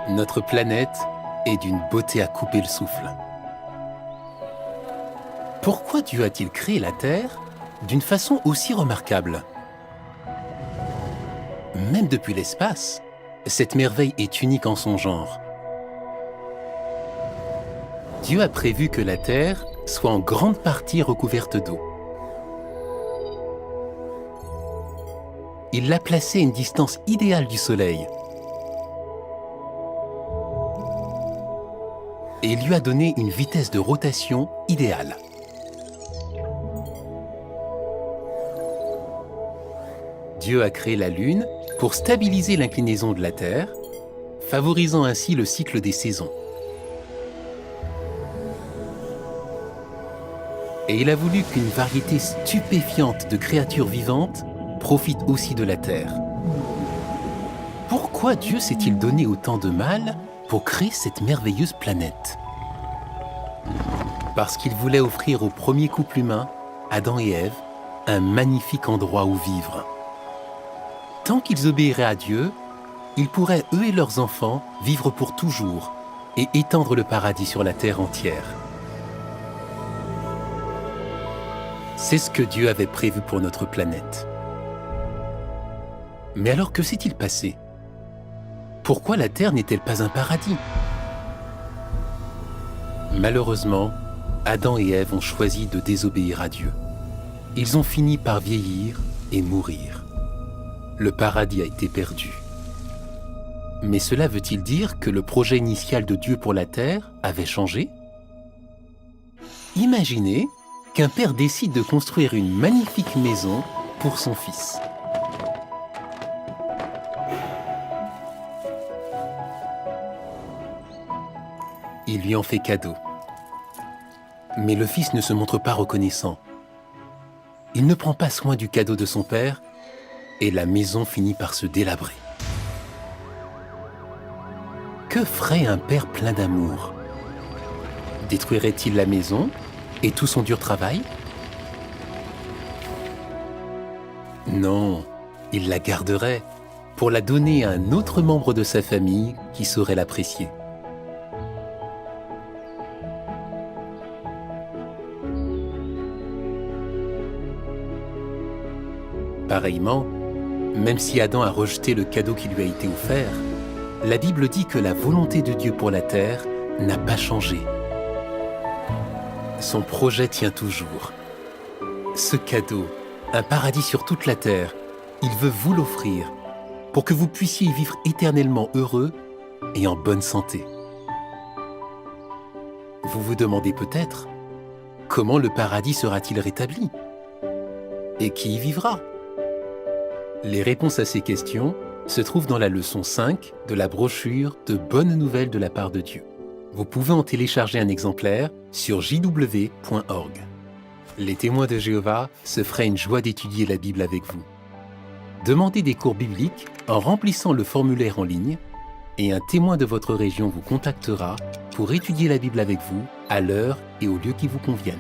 Notre planète est d'une beauté à couper le souffle. Pourquoi Dieu a-t-il créé la Terre d'une façon aussi remarquable? Même depuis l'espace, cette merveille est unique en son genre. Dieu a prévu que la Terre soit en grande partie recouverte d'eau. Il l'a placée à une distance idéale du Soleil et il lui a donné une vitesse de rotation idéale. Dieu a créé la Lune pour stabiliser l'inclinaison de la Terre, favorisant ainsi le cycle des saisons. Et il a voulu qu'une variété stupéfiante de créatures vivantes profite aussi de la Terre. Pourquoi Dieu s'est-il donné autant de mal pour créer cette merveilleuse planète? Parce qu'il voulait offrir au premier couple humain, Adam et Ève, un magnifique endroit où vivre. Tant qu'ils obéiraient à Dieu, ils pourraient, eux et leurs enfants, vivre pour toujours et étendre le paradis sur la terre entière. C'est ce que Dieu avait prévu pour notre planète. Mais alors que s'est-il passé? Pourquoi la terre n'est-elle pas un paradis? Malheureusement, Adam et Ève ont choisi de désobéir à Dieu. Ils ont fini par vieillir et mourir. Le paradis a été perdu. Mais cela veut-il dire que le projet initial de Dieu pour la terre avait changé? Imaginez qu'un père décide de construire une magnifique maison pour son fils. Il lui en fait cadeau. Mais le fils ne se montre pas reconnaissant. Il ne prend pas soin du cadeau de son père et la maison finit par se délabrer. Que ferait un père plein d'amour? Détruirait-il la maison et tout son dur travail? Non, il la garderait pour la donner à un autre membre de sa famille qui saurait l'apprécier. Pareillement, même si Adam a rejeté le cadeau qui lui a été offert, la Bible dit que la volonté de Dieu pour la terre n'a pas changé. Son projet tient toujours. Ce cadeau, un paradis sur toute la terre, il veut vous l'offrir pour que vous puissiez y vivre éternellement heureux et en bonne santé. Vous vous demandez peut-être, comment le paradis sera-t-il rétabli? Et qui y vivra? Les réponses à ces questions se trouvent dans la leçon 5 de la brochure de Bonnes Nouvelles de la part de Dieu. Vous pouvez en télécharger un exemplaire sur jw.org. Les témoins de Jéhovah se feraient une joie d'étudier la Bible avec vous. Demandez des cours bibliques en remplissant le formulaire en ligne et un témoin de votre région vous contactera pour étudier la Bible avec vous à l'heure et au lieu qui vous conviennent.